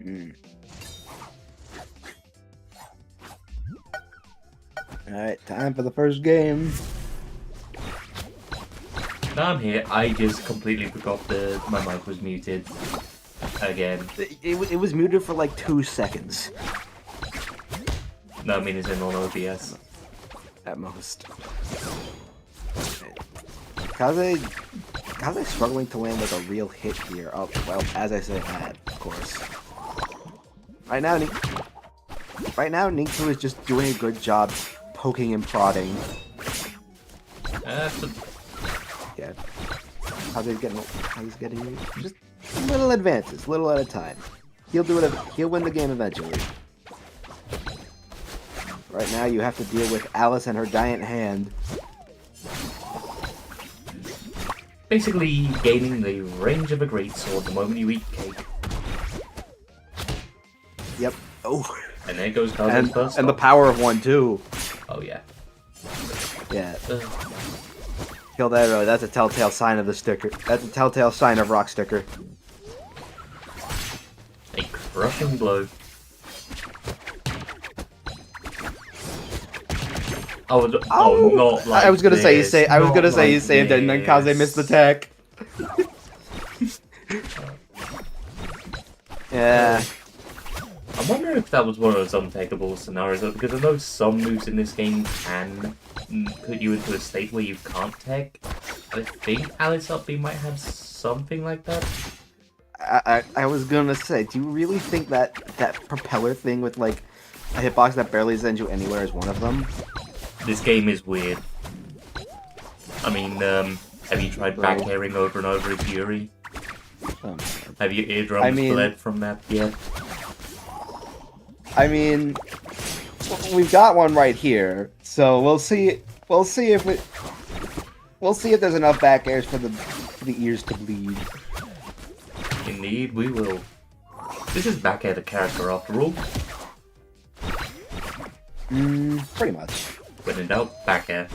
Mm. Alright, time for the first game. Now I'm here. I just completely forgot that my mic was muted. Again. It was muted for like 2 seconds. No, I mean it's in on OBS. At most. Kaze struggling to land like a real hit here. Oh, well, as I said, of course. Right now, Ninqu is just doing a good job poking and prodding. Yeah. Kaze's getting just little advances, little at a time. He'll do it. He'll win the game eventually. Right now, you have to deal with Alice and her giant hand. Basically, gaining the range of a greatsword the moment you eat cake. Yep. Oh. And there goes Kaze's first. And the power of one too. Oh yeah. Yeah. Kill that early. That's a telltale sign of the sticker. That's a telltale sign of rock sticker. A crushing blow. Not like I was gonna say you this. say. I was gonna say you Like saved it, and then Kaze missed the tech. Yeah. I wonder if that was one of those untakeable scenarios, because I know some moves in this game can put you into a state where you can't tech. I think Alice Up B might have something like that. I was gonna say, do you really think that propeller thing with like a hitbox that barely sends you anywhere is one of them? This game is weird. I mean, have you tried back airing over and over as Yuri? Have your eardrums bled from that yet? I mean, we've got one right here, so we'll see. We'll see if there's enough back airs for the ears to bleed. Indeed, we will. This is back air the character after all. Pretty much. When in doubt, back air.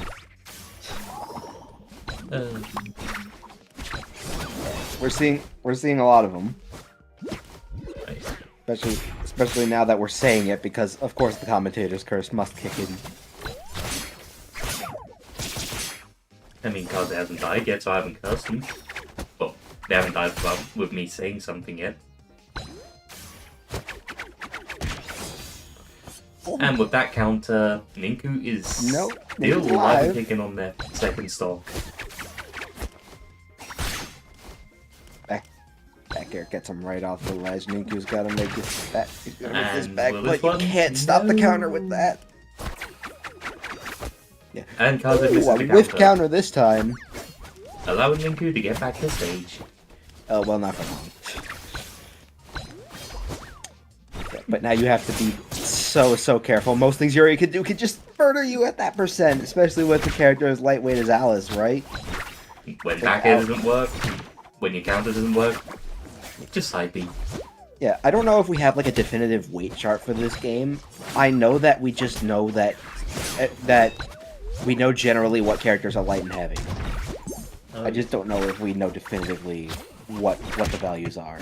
We're seeing a lot of them. Nice. Especially now that we're saying it, because of course the commentator's curse must kick in. I mean, Kaze hasn't died yet, so I haven't cursed him. Well, they haven't died with me saying something yet. And with that counter, Ninqu is still alive and kicking on their second stock. Back air gets him right off the ledge. Ninqu's gotta make this back. He's gonna make this back, but you can't stop the counter with that. Yeah. And Kaze misses the counter. With counter this time. Allowing Ninqu to get back to stage. Oh, well, not for long. Yeah, but now you have to be so careful. Most things Yuri could do could just murder you at that percent, especially with the character as lightweight as Alice, right? When back air doesn't work, when your counter doesn't work, just side B. Yeah, I don't know if we have like a definitive weight chart for this game. I know that we just know that we know generally what characters are light and heavy. I just don't know if we know definitively what the values are.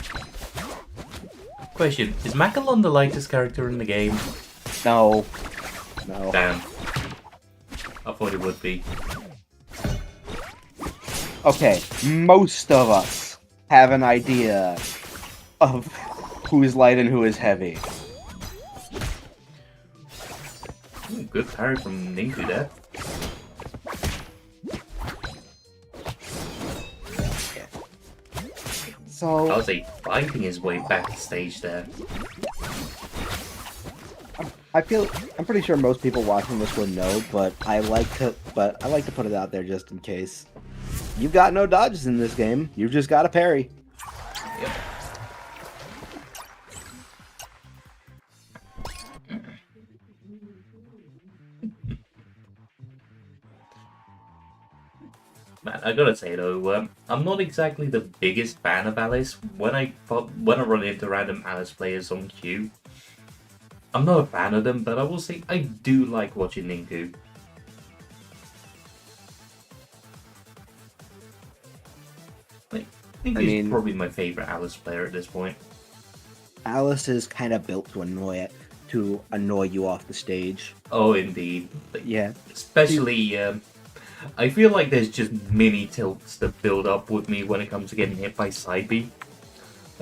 Question, is Macalon the lightest character in the game? No. Damn. I thought it would be. Okay, most of us have an idea of who is light and who is heavy. Ooh, good parry from Ninqu there. So Kaze fighting his way back to stage there. I'm pretty sure most people watching this would know, but I like to put it out there just in case. You've got no dodges in this game. You've just got a parry. Yep. Man, I gotta say though, I'm not exactly the biggest fan of Alice. When I run into random Alice players on queue, I'm not a fan of them, but I will say I do like watching Ninqu. Like, Ninqu's probably my favorite Alice player at this point. Alice is kind of built to annoy you off the stage. Oh, indeed. Yeah. Especially, I feel like there's just mini tilts that build up with me when it comes to getting hit by side B.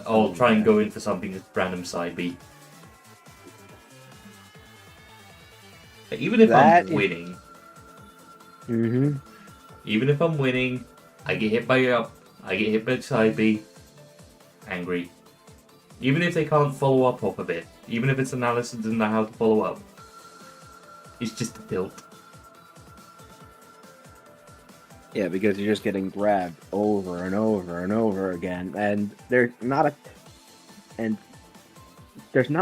I'll try and go in for something that's random side B. Even if I'm winning. Mm-hmm. Even if I'm winning, I get hit by up, I get hit by side B. Angry. Even if they can't follow up off of it. Even if it's analysis that doesn't know how to follow up. It's just a tilt. Yeah, because you're just getting grabbed over and over and over again, and there's not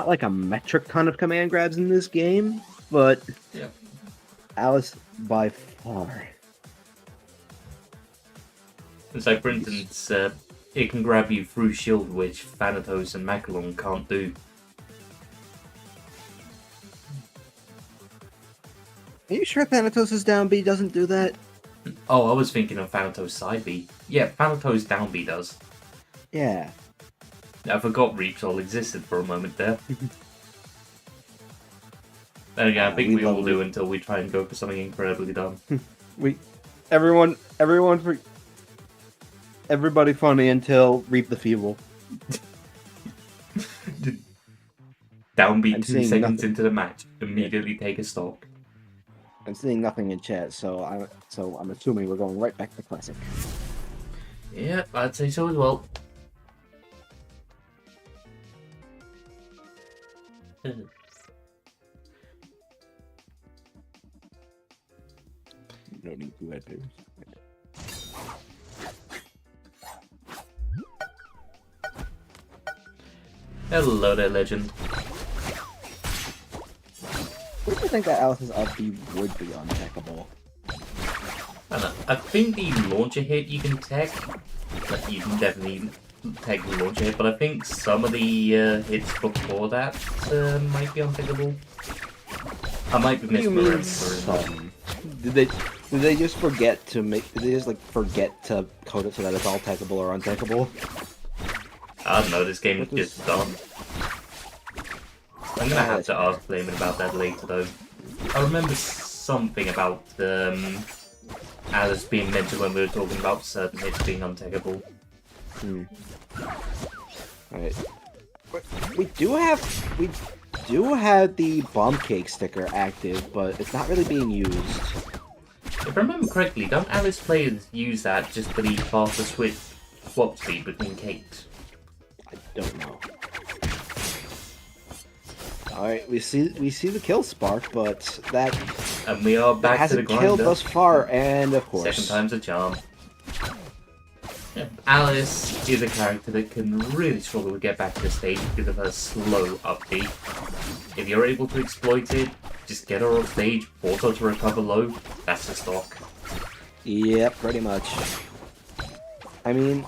like a metric ton of command grabs in this game, but yeah. Alice by far. It's like, for instance, it can grab you through shield, which Thanatos and Macalon can't do. Are you sure Thanatos' down B doesn't do that? Oh, I was thinking of Thanatos side B. Yeah, Thanatos down B does. Yeah. I forgot Reapsol existed for a moment there. Then again, I think we all do until we try and go for something incredibly dumb. Everybody funny until Reap the Feeble. Down B 2 seconds into the match, immediately take a stock. I'm seeing nothing in chat, so I'm assuming we're going right back to classic. Yeah, I'd say so as well. No need to add pairs. Hello there, legend. What do you think that Alice's up B would be untackable? I don't know. I think the launcher hit you can tech. Like, you can definitely tech the launcher hit, but I think some of the hits before that might be untackable. I might be misremembering. Did they just forget to make? Did they just forget to code it so that it's all tackable or untackable? I don't know. This game is just done. I'm gonna have to ask Flamin about that later, though. I remember something about Alice being mentioned when we were talking about certain hits being untackable. Alright. We do have the bomb cake sticker active, but it's not really being used. If I remember correctly, don't Alice players use that just for the faster swap speed between cakes? I don't know. Alright, we see the kill spark, but that and we are back to the grinder. Hasn't killed thus far, and of course. Second time's a charm. Yeah. Alice is a character that can really struggle to get back to the stage because of her slow upbeat. If you're able to exploit it, just get her off stage, force her to recover low, that's the stock. Yep, pretty much. I mean,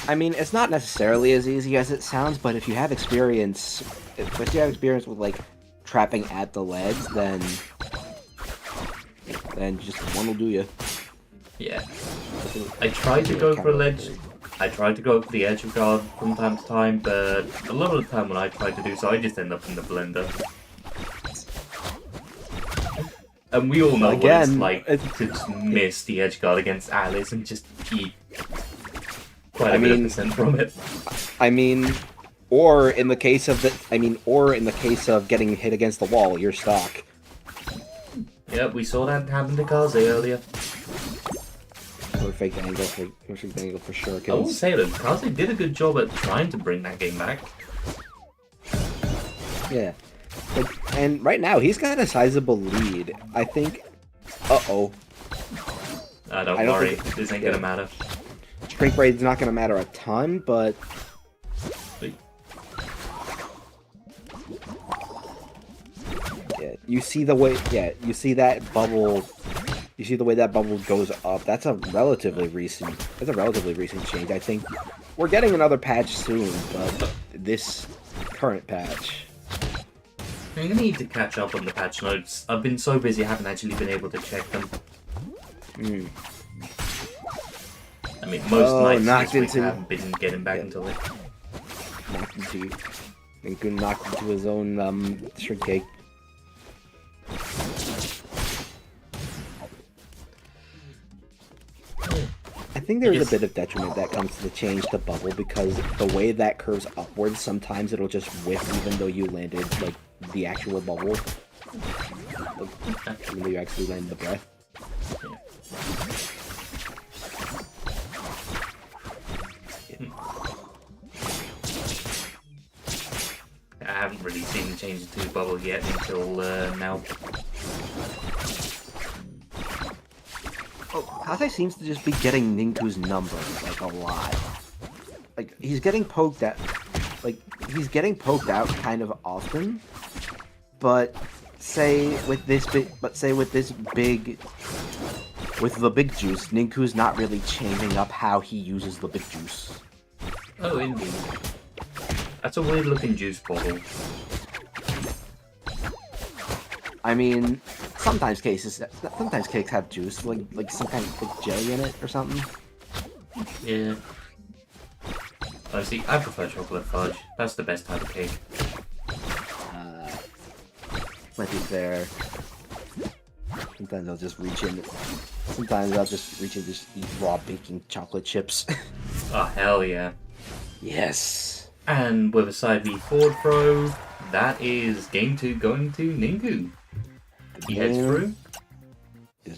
it's not necessarily as easy as it sounds, but if you have experience, with trapping at the ledge, then just one will do you. Yeah. I tried to go for a ledge. I tried to go for the edge of guard from time to time, but a lot of the time when I tried to do so, I just end up in the blender. And we all know what it's like to just miss the edge guard against Alice and just eat quite a bit of percent from it. Or in the case of getting hit against the wall, you're stuck. Yeah, we saw that happen to Kaze earlier. Perfect angle for sure. I will say that Kaze did a good job at trying to bring that game back. Yeah. And right now, he's got a sizable lead. I think... Uh-oh. Don't worry, this ain't gonna matter. Shrink rate's not gonna matter a ton, but... Yeah, you see the way... Yeah, you see that bubble... You see the way that bubble goes up. That's a relatively recent change. I think we're getting another patch soon, but this current patch... I'm gonna need to catch up on the patch notes. I've been so busy I haven't actually been able to check them. I mean, most nights this week I haven't been getting back until it. Ninqu knocked into his own shrimp cake. I think there is a bit of detriment that comes to the change to bubble because the way that curves upwards, sometimes it'll just whiff even though you landed like the actual bubble. Even though you actually landed the breath. I haven't really seen the change to bubble yet until now. Oh, Kaze seems to just be getting Ninqu's number, like, a lot. Like, he's getting poked at... Like, he's getting poked out kind of often, but say with this big... But say with this big... With the big juice, Ninqu's not really changing up how he uses the big juice. Oh, indeed. That's a weird looking juice bottle. I mean, sometimes cakes have juice, like some kind of like jelly in it or something. Yeah. Honestly, I prefer chocolate fudge. That's the best type of cake. Might be fair. Sometimes I'll just reach in. Sometimes I'll just reach and just eat raw baking chocolate chips. Oh, hell yeah. Yes. And with a side B forward throw, that is game 2 going to Ninqu. He heads through.